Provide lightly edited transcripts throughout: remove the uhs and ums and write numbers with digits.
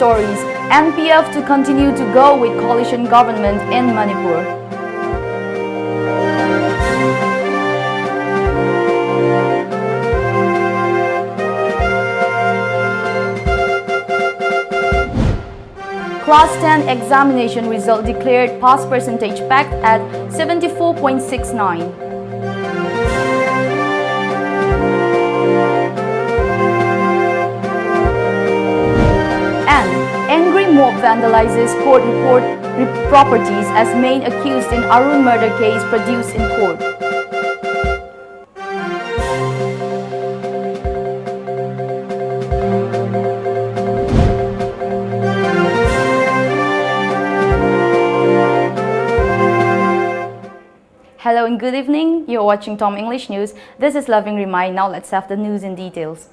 stories, NPF to continue to go with coalition government in Manipur. Class 10 examination result declared pass percentage packed at 74.69. And angry mob vandalizes court report properties as main accused in Arun murder case produced in court. Hello and good evening. You're watching Tom English News. This is Loving Remind. Now let's have the news in details.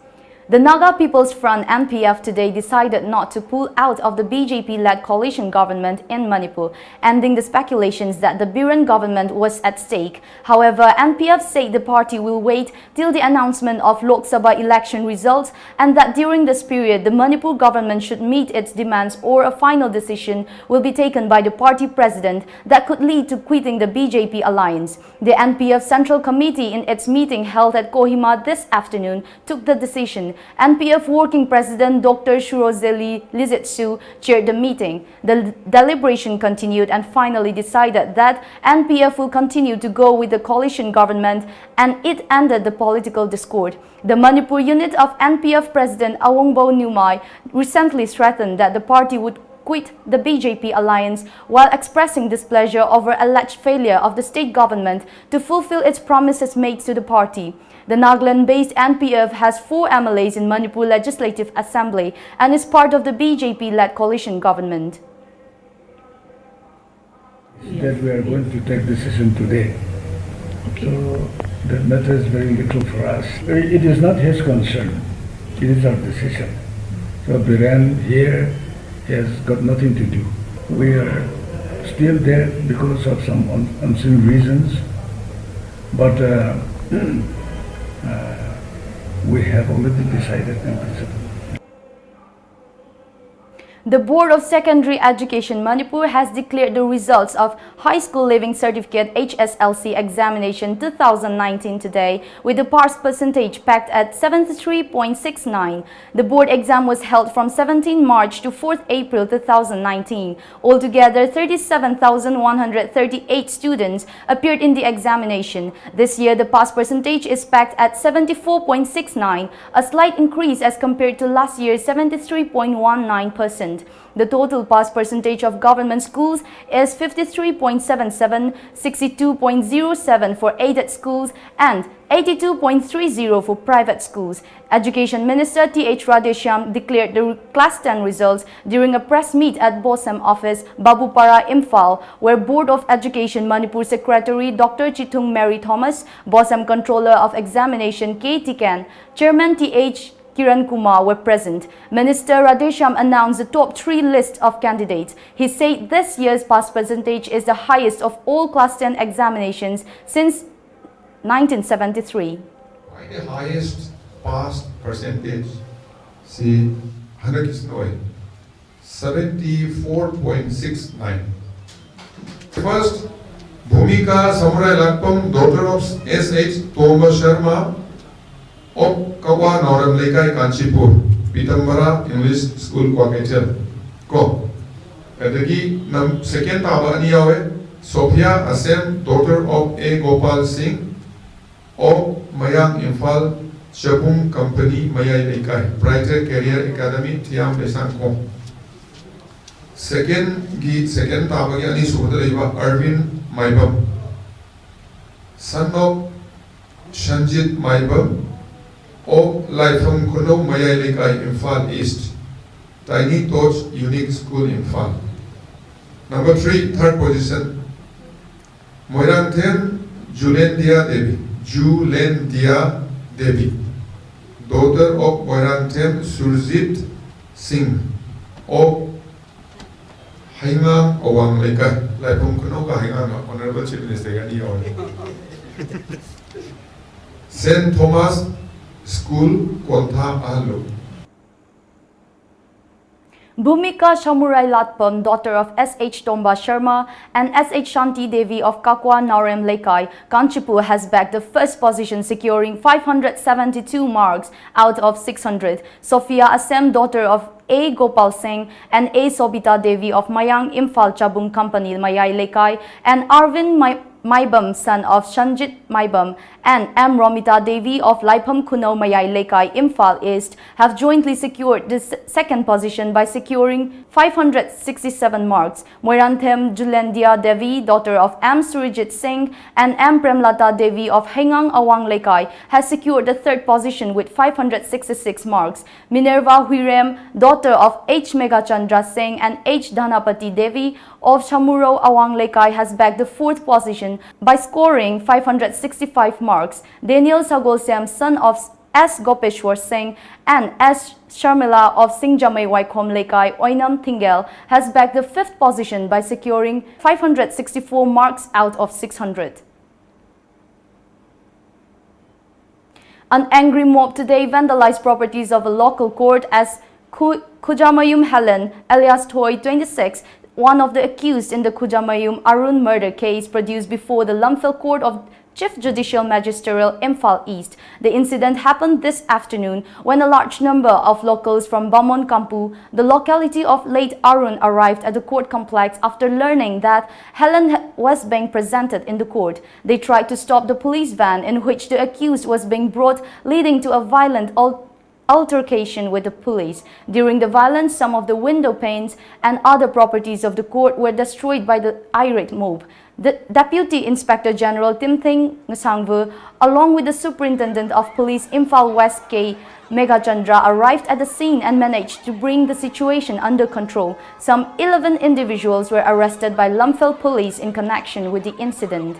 The Naga People's Front NPF today decided not to pull out of the BJP-led coalition government in Manipur, ending the speculations that the Biren government was at stake. However, NPF said the party will wait till the announcement of Lok Sabha election results and that during this period, the Manipur government should meet its demands or a final decision will be taken by the party president that could lead to quitting the BJP alliance. The NPF Central Committee in its meeting held at Kohima this afternoon took the decision. NPF Working President Dr. Shurozeli Lizetsu chaired the meeting. The deliberation continued and finally decided that NPF will continue to go with the coalition government, and it ended the political discord. The Manipur unit of NPF President Awongbo Numai recently threatened that the party would quit the BJP alliance while expressing displeasure over alleged failure of the state government to fulfill its promises made to the party. The Nagaland-based NPF has 4 MLAs in Manipur Legislative Assembly and is part of the BJP-led coalition government. That we are going to take decision today. Okay. So that matters very little for us. It is not his concern. It is our decision. So Biren here has got nothing to do. We are still there because of some unseen reasons, but we have already decided in principle. The Board of Secondary Education Manipur has declared the results of High School Leaving Certificate HSLC examination 2019 today, with the pass percentage packed at 73.69. The board exam was held from 17 March to 4th April 2019. Altogether, 37,138 students appeared in the examination. This year, the pass percentage is packed at 74.69, a slight increase as compared to last year's 73.19%. The total pass percentage of government schools is 53.77, 62.07 for aided schools, and 82.30 for private schools. Education Minister T.H. Radheshyam declared the Class 10 results during a press meet at BOSEM office, Babupara, Imphal, where Board of Education Manipur Secretary Dr. Chitung Mary Thomas, BOSEM Controller of Examination K. Tikan, Chairman T.H. Kiran Kumar were present. Minister Radheshyam announced the top 3 list of candidates. He said this year's pass percentage is the highest of all Class 10 examinations since 1973. Why the highest pass percentage? See, 74.69. First, Bhumika Samurai Lakpam, daughter of S.H. Toma Sharma, of Kawa Noram Lekai Kanchipur, Pitambara English School Kwakatel. Ko. Kadagi nam second taba aniyawe, Sophia Asem, daughter of A. Gopal Singh, of Mayang Imphal Shapum Company Mayai Lekai, Brighter Career Academy, Tiam Besan Ko. Second taba ani Sudaleva Arvin Maibam, son of Shanjit Maibam, of Laifam Kuno Mayai Lekai, Imphal East, Tiny Torch Unique School, Imphal. Number 3, third position, Moirangthen Julendia Devi, daughter of Moirangthen Surjit Singh, of Haingam Owang Lekai, Laifam Kuno Ka Haingam, Honorable Chief Minister, St. Thomas School, Kontha Ahlo. Bhumika Samurai Latpam, daughter of S.H. Tomba Sharma and S.H. Shanti Devi of Kakwa Naurem Lekai, Kanchipur has bagged the first position, securing 572 marks out of 600. Sophia Asem, daughter of A. Gopal Singh and A. Sobita Devi of Mayang Imphal Chabung Company Mayai Lekai, and Arvind Maibam, son of Shanjit Maibam, and M. Romita Devi of Laipam Kuno Mayai Lekai, Imphal East, have jointly secured this second position by securing 567 marks. Moiranthem Julendia Devi, daughter of M. Surijit Singh, and M. Premlata Devi of Hengang Awang Lekai, has secured the third position with 566 marks. Minerva Huirem, daughter of H. Megachandra Singh and H. Dhanapati Devi of Chamuro Awang Lekai, has bagged the fourth position by scoring 565 marks. Daniel Sagolsem, son of S. Gopeshwar Singh and S. Sharmila of Singjamai Waikom Lekai, Oinam Thingel, has bagged the fifth position by securing 564 marks out of 600. An angry mob today vandalized properties of a local court as Kujamayum Helen, alias Toy 26, one of the accused in the Kujamayum Arun murder case, produced before the Lumphel Court of Chief Judicial Magisterial Imphal East. The incident happened this afternoon when a large number of locals from Bamon Kampu, the locality of late Arun, arrived at the court complex after learning that Helen was being presented in the court. They tried to stop the police van in which the accused was being brought, leading to a violent altercation with the police. During the violence, some of the window panes and other properties of the court were destroyed by the irate mob. The Deputy Inspector General Timthing Ngasangvu, along with the Superintendent of Police Imphal West K. Megachandra, arrived at the scene and managed to bring the situation under control. Some 11 individuals were arrested by Lumphel Police in connection with the incident.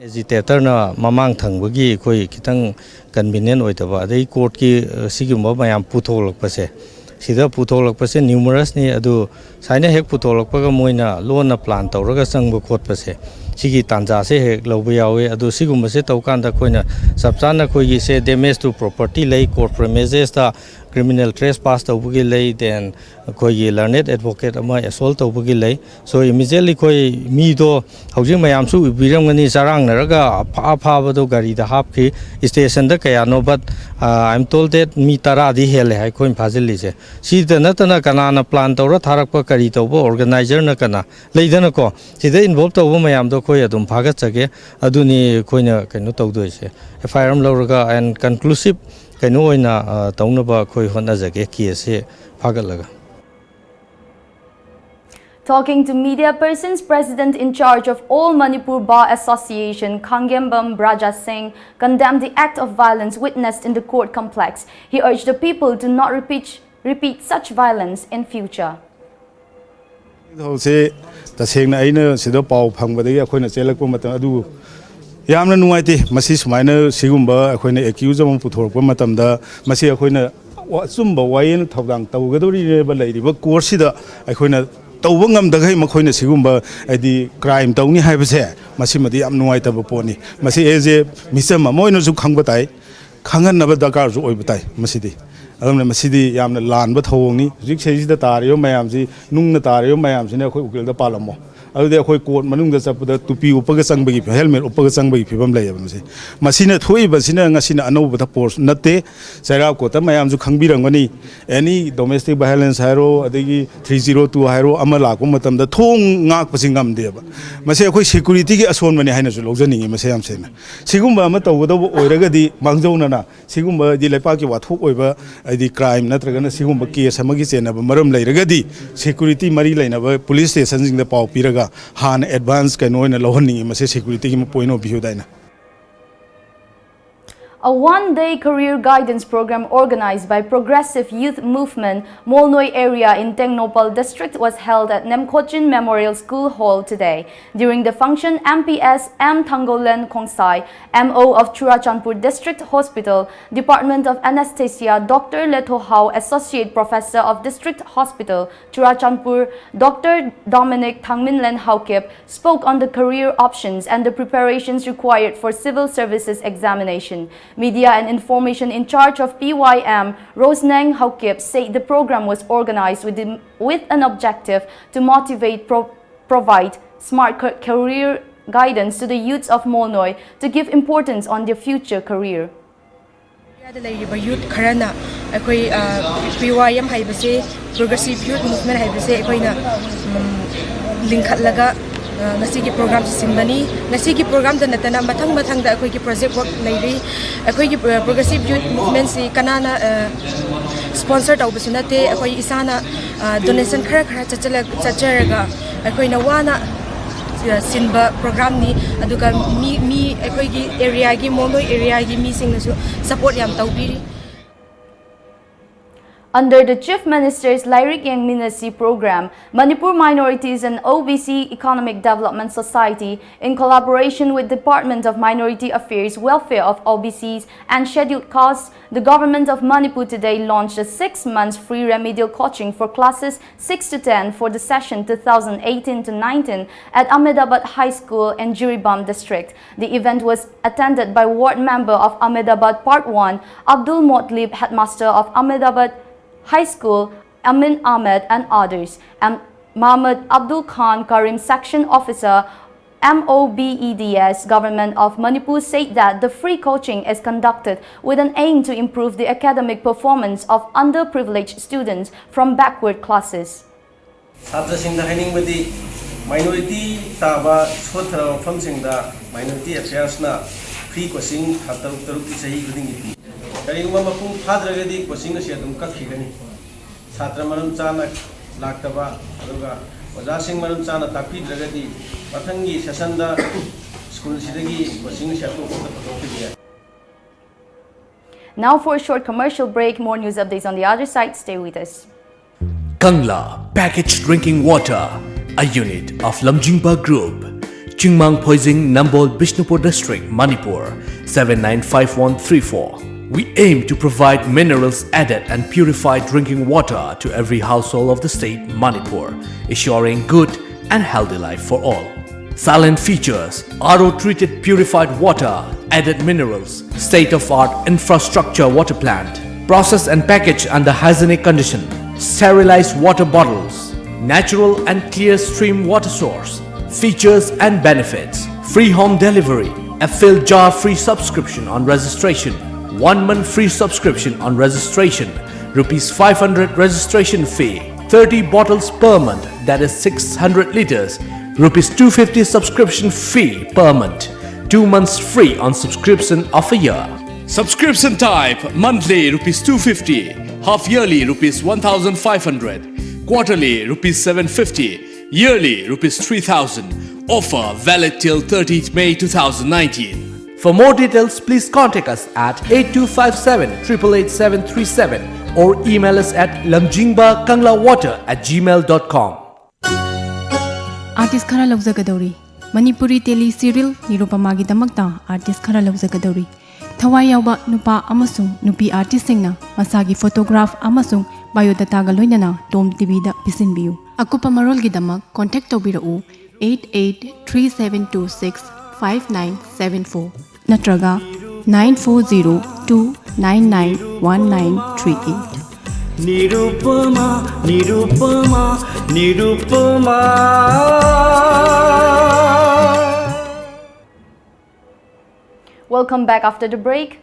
Agitator na mamang thangwagi koi kitang convenient oitaba adai court ki sigumba mayam putholak pase sida putholak pase numerous ni adu saina hek putholak paga moina lona plan tawraga sangba khot pase sigi tanja se hek loba yawe adu sigumba se tawkanda koina sabchana koi gi se damage to property lay court premises ta criminal trespass tawbugi lay then koi gi learned advocate ama assault tawbugi lay so immediately koi mi do housing mayam su biramgani sarang naraga apha do gari da hap ki station da kaya no but I'm told that mi tara di hele hai koi phajili se si da natana kana plan tawra tharak pa kari tawbo organizer na kana leidana ko sida involve tawbo mayam do koi adum phagat chage aduni koina kaino tawdo se FIR lawraga and conclusive kaino oina tawnaba koi honna jage case phagalaga. Talking to media persons, President in charge of All Manipur Bar Association, Kangembam Braja Singh, condemned the act of violence witnessed in the court complex. He urged the people to not repeat such violence in future. yamna nuaite masi sumaina sigumba akhoi accuse am puthorpa matamda masi akhoi sumba wayen thodang tawgadori ba leiriba course da akhoi tawba ngamdagai makhoi sigumba adi crime tawni haibase masi madi am nuaita ba poni masi eje misama moino su khangba tai khangan na ba dakar su oibatai masidi adamna masidi yamna lan ba thawngni jikse da tariyo mayam ji nungna tariyo mayam sine akhoi ukil da palamo adude akhoi court manung da sapda tupi upaga sangbagi helmet upaga sangbagi phibam lay abamse masina thoi basina ngasina anoba da force natte saira ko ta mayam ju khangbirangani any domestic violence hairo adegi 302 hairo amala ko matam da thong ngak pasingam deba mase akhoi security gi ason mani haina ju logjaningi mase yam sena sigumba ama tawda bo oiragadi mangjauna na sigumba di lepa ki wathuk oiba adi crime natragana sigumba case amagi chena maram lairagadi security mari laina ba police station jing da pau piraga han advance kaino na lohani mase security ki point of view daina. A one-day career guidance program organized by Progressive Youth Movement Molnoi area in Tengnopal district was held at Nemkochin Memorial School Hall today. During the function, MPS M. Thangolen Kongsai, MO of Churachandpur District Hospital, Department of Anesthesia, Dr. Leto Hao, Associate Professor of District Hospital, Churachandpur, Dr. Dominic Thangminlen Haukip, spoke on the career options and the preparations required for civil services examination. Media and Information in charge of PYM, Rosneng Haukip, said the program was organized with an objective to motivate, provide smart career guidance to the youths of Molnoi to give importance on their future career. Youth Karana, PYM Haibase, Progressive Youth Movement Haibase, Linkatlaga, Nasiki program Simbani, Nasiki program the Natana Matang Matang, the Akwiki project work lady, Akwiki Progressive Youth Movement, Kanana sponsored Obusunate, Akwai Isana, donation Kara Chacharaga, Akwinawana. Sinba program ni aduga mi ekoi area gi Molnoi area gi mi sing nasu support yam taubiri. Under the Chief Minister's Lyric Yang Minasi program, Manipur Minorities and OBC Economic Development Society, in collaboration with Department of Minority Affairs, Welfare of OBCs and Scheduled Castes, the government of Manipur today launched a 6-month free remedial coaching for classes 6 to 10 for the session 2018-19 at Ahmedabad High School in Jiribam district. The event was attended by Ward Member of Ahmedabad Part 1, Abdul Motlib, Headmaster of Ahmedabad High School, Amin Ahmed and others, and Mohammed Abdul Khan Karim, Section Officer, MOBEDS, Government of Manipur, said that the free coaching is conducted with an aim to improve the academic performance of underprivileged students from backward classes. Minority Taba Sotra from Singda, Minority Affairs free coaching, Hataru Sahi Gudingi. Karingamapu Padragadi, coaching a Shadum Kakigani. Satramanum Chana, Laktaba, Aduga, Wazasing Manum Chana, Tapi Dragadi, Patangi, Sasanda, School Sidagi, coaching Shatu. Now for a short commercial break, more news updates on the other side. Stay with us. Kangla Packaged Drinking Water, a unit of Lamjingba Group, Chingmang Poising, Nambol, Bishnupur District, Manipur, 795134. We aim to provide minerals added and purified drinking water to every household of the state, Manipur, ensuring good and healthy life for all. Silent features, RO-treated purified water, added minerals, state-of-art infrastructure water plant, processed and packaged under hygienic condition, sterilized water bottles, natural and clear stream water source, features and benefits, free home delivery, a filled jar free subscription on registration, 1 month free subscription on registration, Rs 500 registration fee, 30 bottles per month, that is 600 liters, Rs 250 subscription fee per month, 2 months free on subscription of a year. Subscription type, monthly Rs 250, half yearly Rs 1500, quarterly Rs 750, yearly Rs 3000. Offer valid till 30th May 2019. For more details, please contact us at 8257 888737 or email us at lamjingbakanglawwater@gmail.com. Artist khara lawzagadori Manipuri tele serial Nirupamagi damakta artist khara lawzagadori Thawai yauba nupa amasung nupi artist singna masagi photograph amasung biodata ga loinana Tom TV da pisinbiu akupa marol gi damak contact tobirau 8837265974 natraga 9402991938. Nirupama, Nirupama, Nirupama. Welcome back after the break.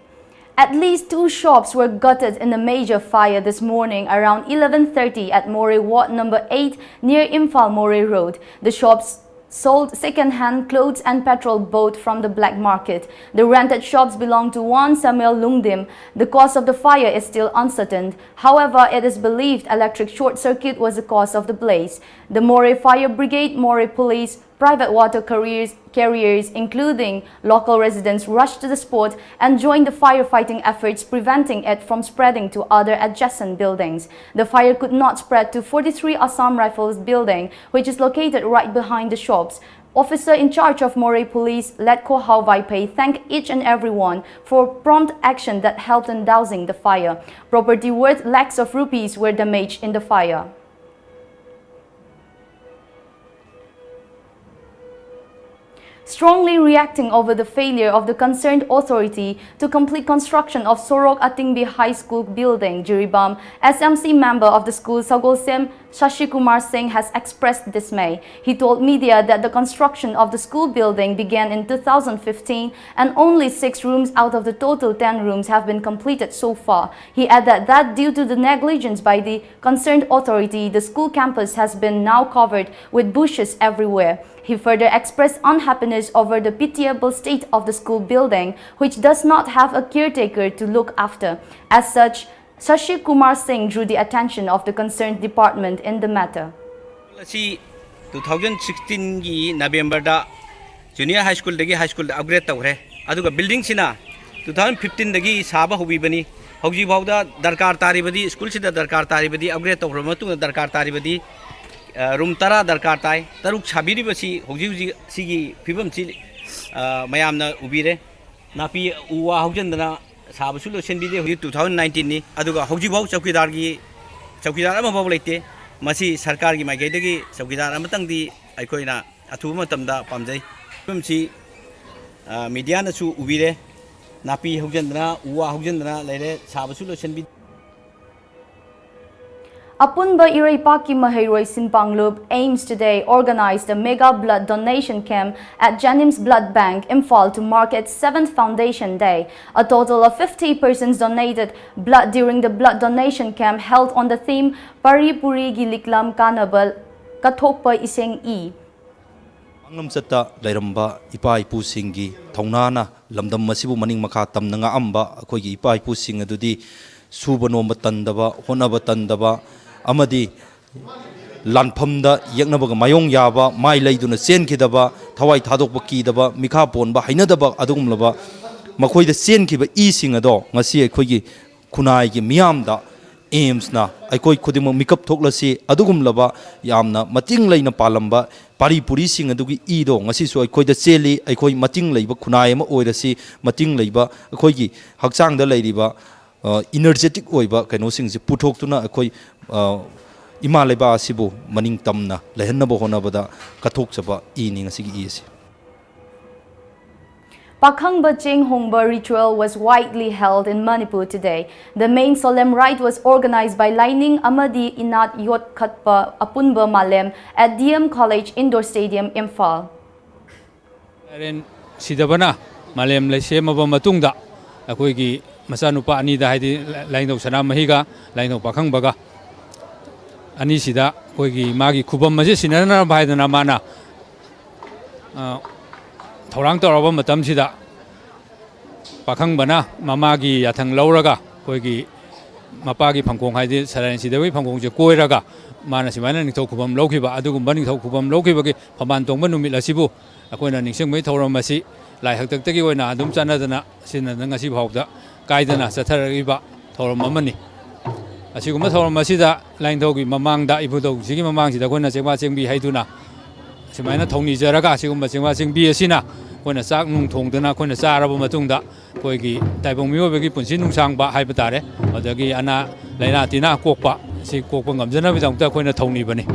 At least 2 shops were gutted in a major fire this morning around 11:30 at Moray Ward number 8 near Imphal Moray Road. The shops sold second-hand clothes and petrol bought from the black market. The rented shops belong to one Samuel Lungdim. The cause of the fire is still uncertain. However, it is believed electric short circuit was the cause of the blaze. The Moray Fire Brigade, Moray Police, private water carriers, including local residents, rushed to the spot and joined the firefighting efforts, preventing it from spreading to other adjacent buildings. The fire could not spread to 43 Assam Rifles building, which is located right behind the shops. Officer in charge of Moray Police, Letko Hau Vaipai, thanked each and everyone for prompt action that helped in dousing the fire. Property worth lakhs of rupees were damaged in the fire. Strongly reacting over the failure of the concerned authority to complete construction of Sorok Atingbi High School building, Jiribam, SMC member of the school Sagolsem Shashikumar Singh has expressed dismay. He told media that the construction of the school building began in 2015 and only 6 rooms out of the total 10 rooms have been completed so far. He added that due to the negligence by the concerned authority, the school campus has been now covered with bushes everywhere. He further expressed unhappiness over the pitiable state of the school building, which does not have a caretaker to look after. As such, Shashi Kumar Singh drew the attention of the concerned department in the matter. 2016 gi November da junior high school dagi high school upgrade tawre aduga building sina 2015 dagi saba hobi bani hoji bawda darkar tari badi school sida darkar tari badi upgrade tawre matu darkar tari badi room tara darkar tai taruk chabiri basi hoji sigi fibam chi mayamna ubire napi uwa hojandana saba sulo senbide 2019 ni aduga hoji baw chowkidar ama baw leite masi sarkar gi mai gaidagi chowkidar amatang di aikoina athu matamda pamjai pamchi media na chu ubire napi hojandana uwa hojandana leire saba sulo senbi Apunba Iraipaki Mahairoi Sinpanglup aims today organized a mega blood donation camp at Janim's Blood Bank, Imphal, to mark its 7th Foundation Day. A total of 50 persons donated blood during the blood donation camp held on the theme Paripuri Giliklam Kanabal Katokpa Iseng E. Angam sata lairamba ipa ipu singi thaunana lamdam masibu maning makha tamna nga amba akoigi ipa ipu sing adudi suba nomba tandaba honaba tandaba amadi lanphamda yaknabaga mayong yaba mai leiduna sen khidaba thawai thadokba kidaba mikha ponba hainadaba adugumlaba makoida sen khiba I singado ngasi akoigi khunai gi miyamda aims na aikoi khudimo mikap thoklasi adugumlaba yamna mating leina palamba paripuri sing adugi I do ngasi so aikoida cheli aikoi mating leiba khunai ma oirasi mating leiba akoigi hakchang da leiriba energetic oiba kaino singsi puthokuna akoi ima leba asibu maning tamna lehenna bo honabada kathok chaba I ni ngasi gi isi Pakhangba Ching Hongba ritual was widely held in Manipur today. The main solemn rite was organized by Lining Amadi Inat Yot Khatpa Apunba Malem at DM College Indoor Stadium, Imphal. Sidabana Malem Lesema Matungda Akoigi Masanupa Anida Hadi Lino Sana Mahiga, Lino Pakhangbaga Anisida, Koigi Magi Kubam Majisinana by the Namana Torang Toraba Matamsida Pakangbana, Mamagi, Yatang Lauraga, Koigi Mapagi Pangong Hadi, Saran Sidawi Pangong Koiraga, Manasimana Tokubam Lokiba, Adugum Bunning Tokubam Lokibagi, Pamantongan Milasibu, Akona Nixing Toramasi, like Haktaki when Adum Sanadana, Sinanangasi Hogda, Gaidana, Satariba, Toramamani. As you must hold Masida, Line Togi, Mamanga, Ibudo, Sigi Mamang, the Gona Sing be Haituna. Simana Tony Zaraga, Sing be a sinner. When a sack nung tong dana, when a Sarabo Matunda, Koigi, Taibomio, Punsinung Sang ba Hypatare, or the Giana, Lainatina, Copa, see Copangam, Zena without that when a Tony Bunny.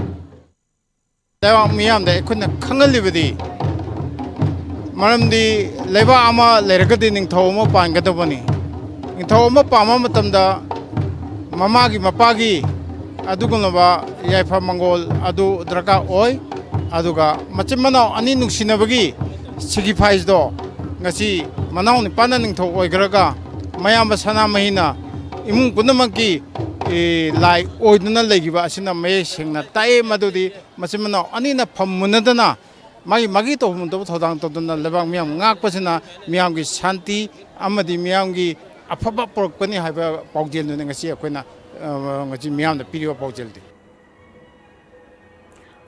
There are Miam, they couldn't live with the Madam the Leva Ama, Leragatin in Tomo Pangatopani. In Tomo Pamatamda, Mamagi Mapagi, Adugunova, Yaifa Mongol, Adu Draka Oi, Aduga, Machimano, Aninuk Shinabagi. Signifies do ngasi manaw ni pananing tho oigraga mayam sana mahina imung punamaki lai oiduna legiba asina may singna tai madudi masimano anina phammunadana magi to mundo thodang toduna lebang miam ngak pasina miam gi shanti amadi miam gi afaba porokpani haiba paujel nu ngasi akoina ngasi miam da piriwa paujeldi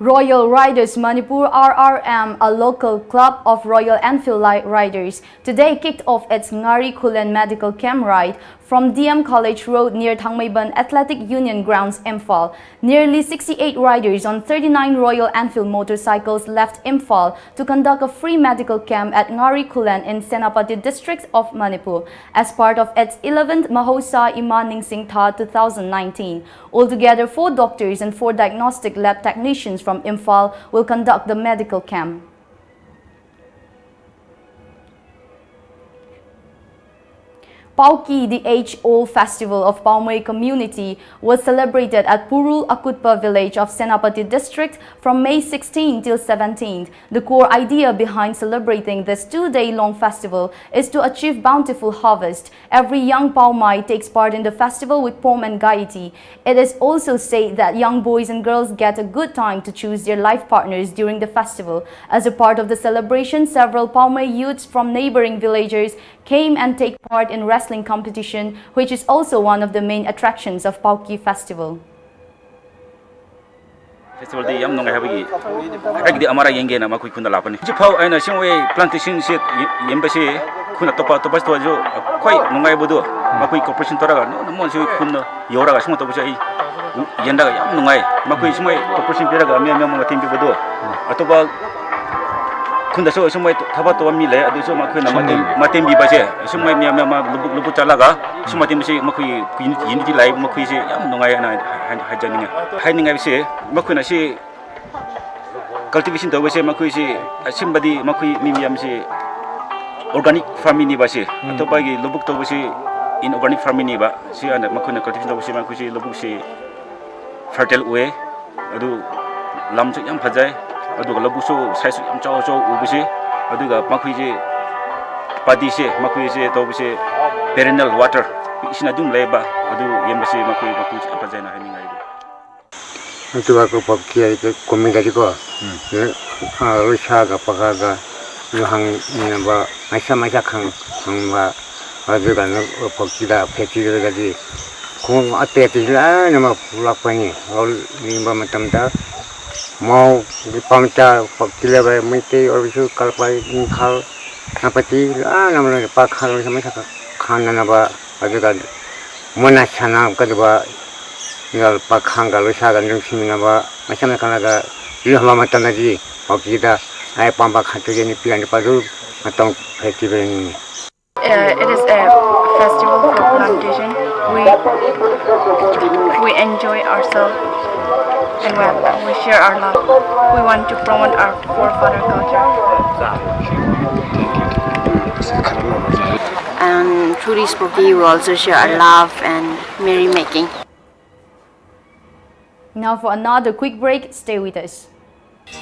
Royal Riders Manipur RRM, a local club of Royal Enfield riders, today kicked off its Ngari Kulen Medical Camp ride from DM College Road near Thangmaiban Athletic Union Grounds, Imphal. Nearly 68 riders on 39 Royal Enfield motorcycles left Imphal to conduct a free medical camp at Ngari Kulen in Senapati district of Manipur as part of its 11th Mahosa Imaning Singh Tha 2019. Altogether, 4 doctors and 4 diagnostic lab technicians from Imphal will conduct the medical camp. Pauki, the age-old festival of Paumei community, was celebrated at Purul Akutpa village of Senapati district from May 16 till 17th. The core idea behind celebrating this 2-day-long festival is to achieve bountiful harvest. Every young Paumei takes part in the festival with pomp and gaiety. It is also said that young boys and girls get a good time to choose their life partners during the festival. As a part of the celebration, several Paumei youths from neighboring villages came and take part in wrestling competition, which is also one of the main attractions of Pauki festival. Festival di yam nong habi rek di amara yenge na makui khunda lapani ji phau aina singwe plantation se yembase khuna topa to jo koi nongai bodu makui corporation toraga no mon se khunda yoraga sing to bujai yenda yam nongai makui singwe corporation peraga me mo timbi bodu atoba khunda so singwe thaba to mi le adu so makui na matem bi base singwe me lubu chalaga singwe tim se makui unity live makui se yam nongai na hajaninga haninga se makui na se cultivation to base makui se simbadi makui mimiam se organic farming ni base to bagi lubuk to base in organic farming ni ba se ana makui na cultivation to base makui se lubuk se fertile way adu lam chu yam phajai adu lubuk so size yam chaw ubuse adu ga makui se padi se makui se to base perennial water isina dum leba adu yembase makui phajai na haninga itu aku pakai itu komunikasi ko, rusha ga pakai ga, hang ni apa macam hang ba, ada kan pakai dah peti dah jadi, kau apa peti lah nama pulak pani, kalau ni macam dah, mau di pamca pakai lebar mesti orang itu kalau pakai kal, apa peti nama pakai macam kanan apa ada kan, mana sana kedua. Ngal pakhang galu sagan jung simina ba macam kanaga ilah mama tanaji okida ai pamba khatu ni pian padu matong festival ini. It is a festival for plantation. We enjoy ourselves and we share our love. We want to promote our forefather culture. And through this Pauki, we also share our love and merrymaking. Now for another quick break, stay with us.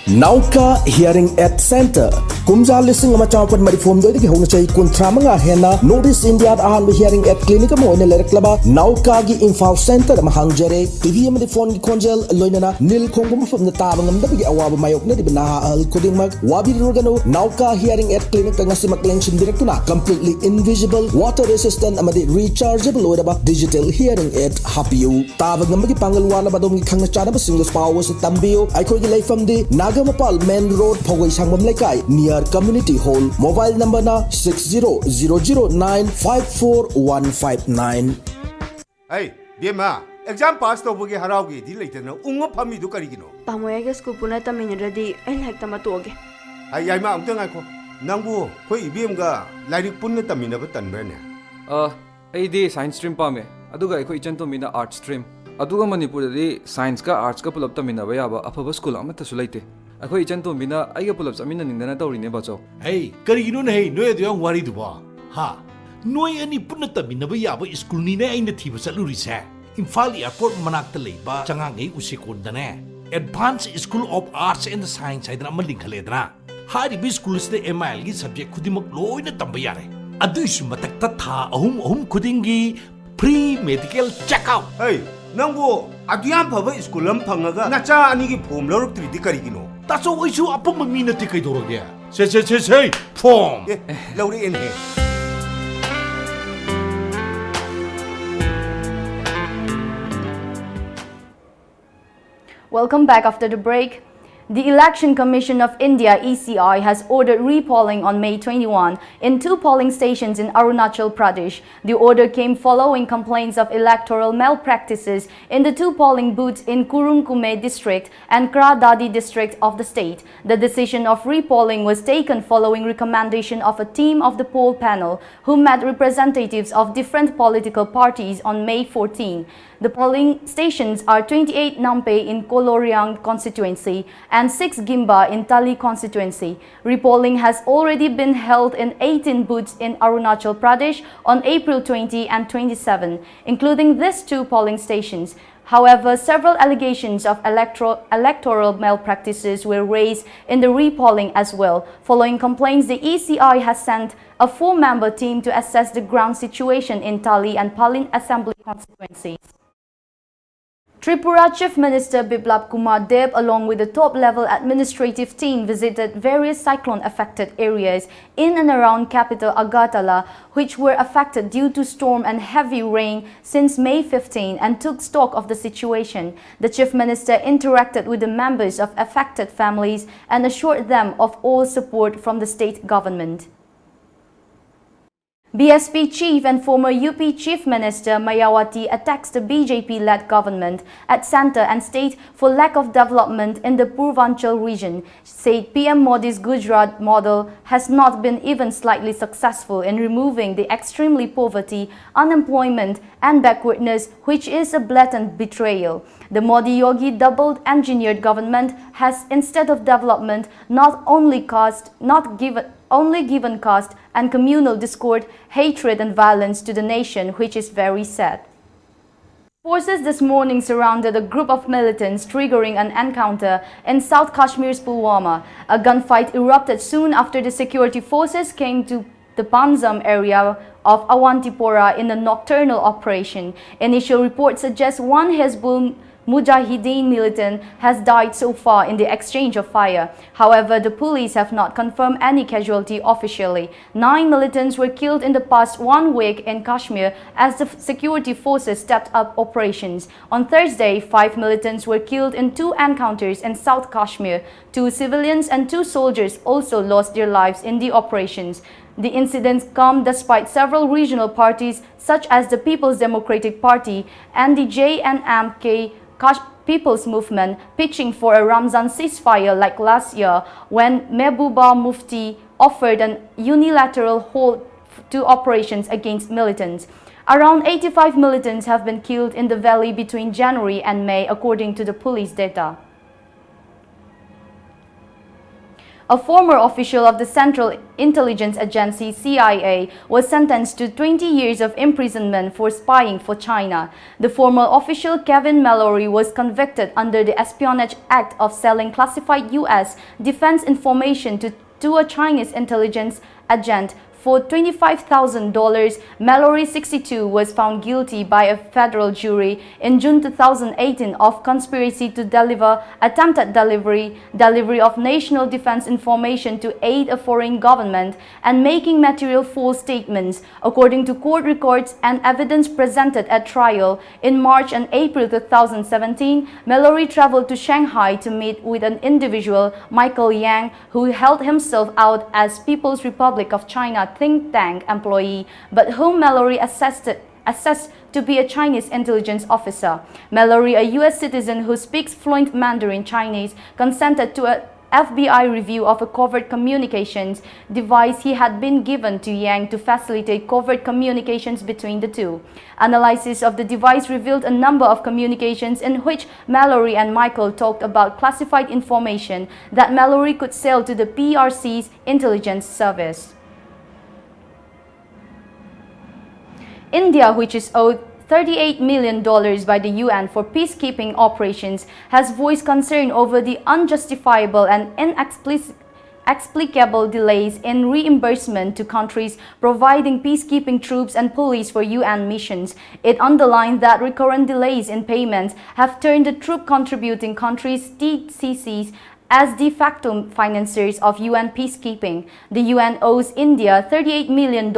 Nauka Hearing Aid Center Kumja listing ama chapat marifom do digi hona chai kuntra manga hena Notice India ahan hearing aid clinic mo ne lerek laba Nauka gi Info Center ma hangjare TV ma phone gi konjel loinana nil khongum fam na tabang ngam dagi awaba mayok na dibna al kuding mag wabi rugano Nauka Hearing Aid Clinic nga si maklenshin direktuna completely invisible water resistant amadi rechargeable odaba digital hearing aid hapiu tabang ngam gi pangal wala badom gi khangna chana ba single power sa tambio ai khoi gi leifam di Nagamapal Main Road Phogoi Sangmam Lekai near Community Hall. Mobile number na 6009541159. Hey, Dema, exam pass to bugi haraugi di later na unga phami du karigino. Pamoyage school puna tamin ready ay hekta matuoge. Ay ma amtang ako. Nangbu khoi ibem ga lairik punna tamina ba tanbane. Ay di science stream pa me. Aduga ay ko ichanto mina art stream. Aduga Manipur di science ka arts ka pulap tamina ba yaba afaba school amata sulaite. Ako ichanto mina ay ka pulap samina nindana tawrine ba cho. Hey, karigino na hey noy aduyang wari duba. Ha. Noy ani punna tamina ba yaba school ni na ay nathiba saluri sa. Imphal Airport manakta leiba changangay usikod na ne. Advanced School of Arts and Science ay na malingkhaledra. Hari bi school sa MIL gi subject kudimak loy na tambayare. Adu isu matakta tha ahum kudingi free medical check-up. Hey, nangbo aduyam phaba school am phangaga nacha ani gi form loruk tri di karigino. Taso isu apang mamina ti kay dorogya. Say form. Lori in he. Welcome back after the break. The Election Commission of India (ECI) has ordered repolling on May 21 in 2 polling stations in Arunachal Pradesh. The order came following complaints of electoral malpractices in the 2 polling booths in Kurunkume district and Kradadi district of the state. The decision of repolling was taken following recommendation of a team of the poll panel who met representatives of different political parties on May 14. The polling stations are 28 Nampe in Koloriang constituency and 6 Gimba in Tali constituency. Repolling has already been held in 18 booths in Arunachal Pradesh on April 20 and 27, including these 2 polling stations. However, several allegations of electoral malpractices were raised in the repolling as well. Following complaints, the ECI has sent a 4-member team to assess the ground situation in Tali and Palin Assembly constituencies. Tripura Chief Minister Biplab Kumar Deb, along with the top-level administrative team, visited various cyclone-affected areas in and around capital Agartala, which were affected due to storm and heavy rain since May 15, and took stock of the situation. The Chief Minister interacted with the members of affected families and assured them of all support from the state government. BSP chief and former UP Chief Minister Mayawati attacks the BJP-led government at centre and state for lack of development in the Purvanchal region, said PM Modi's Gujarat model has not been even slightly successful in removing the extremely poverty, unemployment and backwardness, which is a blatant betrayal. The Modi-Yogi double-engineered government has, instead of development, only given caste and communal discord, hatred and violence to the nation, which is very sad. Forces this morning surrounded a group of militants, triggering an encounter in South Kashmir's Pulwama. A gunfight erupted soon after the security forces came to the Panjam area of Awantipora in a nocturnal operation. Initial reports suggest one Hezbollah Mujahideen militant has died so far in the exchange of fire. However, the police have not confirmed any casualty officially. 9 militants were killed in the past 1 week in Kashmir as the security forces stepped up operations. On Thursday, 5 militants were killed in 2 encounters in South Kashmir. 2 civilians and 2 soldiers also lost their lives in the operations. The incidents come despite several regional parties such as the People's Democratic Party and the JNMK People's Movement pitching for a Ramzan ceasefire like last year when Mehbooba Mufti offered an unilateral halt to operations against militants. Around 85 militants have been killed in the valley between January and May, according to the police data. A former official of the Central Intelligence Agency CIA was sentenced to 20 years of imprisonment for spying for China. The former official Kevin Mallory was convicted under the Espionage Act of selling classified U.S. defense information to a Chinese intelligence agent. For $25,000, Mallory, 62, was found guilty by a federal jury in June 2018 of conspiracy to deliver, attempted delivery of national defense information to aid a foreign government, and making material false statements. According to court records and evidence presented at trial, in March and April 2017, Mallory traveled to Shanghai to meet with an individual, Michael Yang, who held himself out as People's Republic of China think tank employee, but whom Mallory assessed to be a Chinese intelligence officer. Mallory, a U.S. citizen who speaks fluent Mandarin Chinese, consented to a FBI review of a covert communications device he had been given to Yang to facilitate covert communications between the two. Analysis of the device revealed a number of communications in which Mallory and Michael talked about classified information that Mallory could sell to the PRC's intelligence service. India, which is owed $38 million by the UN for peacekeeping operations, has voiced concern over the unjustifiable and inexplicable delays in reimbursement to countries providing peacekeeping troops and police for UN missions. It underlined that recurrent delays in payments have turned the troop-contributing countries, TCCs, as de facto financiers of UN peacekeeping. The UN owes India $38 million,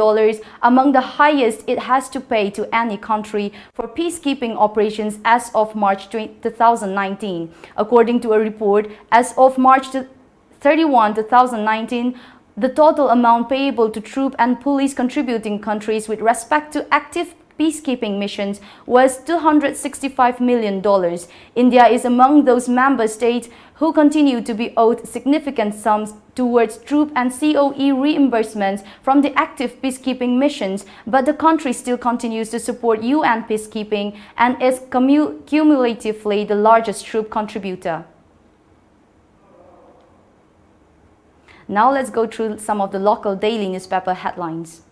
among the highest it has to pay to any country for peacekeeping operations as of March 2019. According to a report, as of March 31, 2019, the total amount payable to troop and police contributing countries with respect to active peacekeeping missions was $265 million. India is among those member states who continue to be owed significant sums towards troop and COE reimbursements from the active peacekeeping missions, but the country still continues to support UN peacekeeping and is cumulatively the largest troop contributor. Now let's go through some of the local daily newspaper headlines.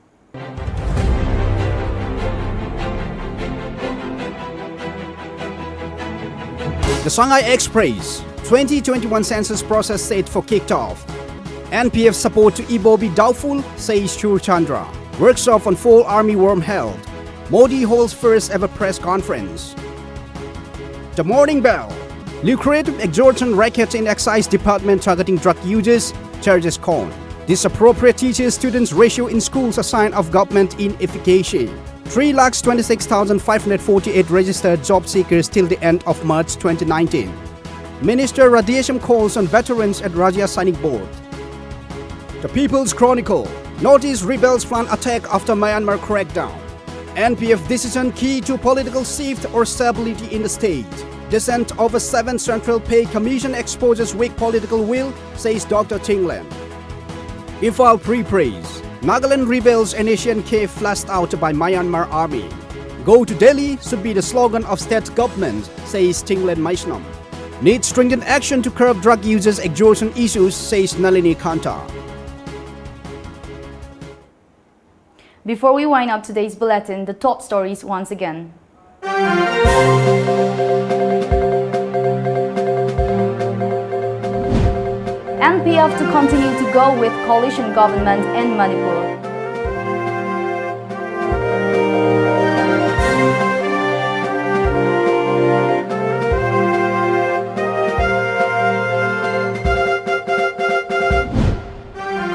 The Shanghai Express 2021 census process set for kicked off. NPF support to Ibo be doubtful, says Chur Chandra. Workshop on fall army worm held. Modi holds first ever press conference. The Morning Bell. Lucrative extortion racket in excise department targeting drug users, charges con. Disappropriate teacher-students ratio in schools a sign of government inefficacy. 3,26,548 registered job seekers till the end of March 2019. Minister Radhesham calls on veterans at Rajya Sainik Board. The People's Chronicle. Northeast rebels plan attack after Myanmar crackdown. NPF decision key to political shift or stability in the state. Dissent over 7 Central Pay Commission exposes weak political will, says Dr. Tingland. Ifal pre-praise. Nagaland rebels in Asian cave flashed out by Myanmar army. Go to Delhi should be the slogan of state government, says Tingland Maishnam. Need stringent action to curb drug users' extortion issues, says Nalini Kanta. Before we wind up today's bulletin, the top stories once again. NPF to continue to go with coalition government in Manipur.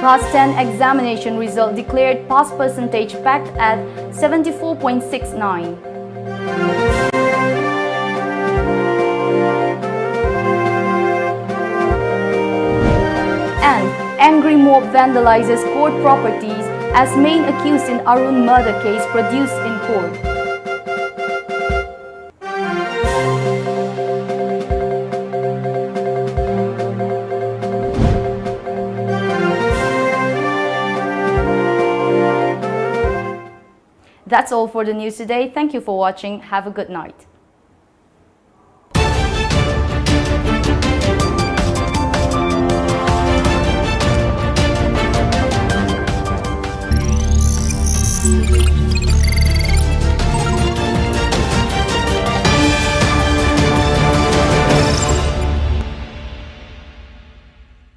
Class 10 examination result declared pass percentage packed at 74.69. And angry mob vandalizes court properties as main accused in Arun murder case produced in court. That's all for the news today. Thank you for watching. Have a good night.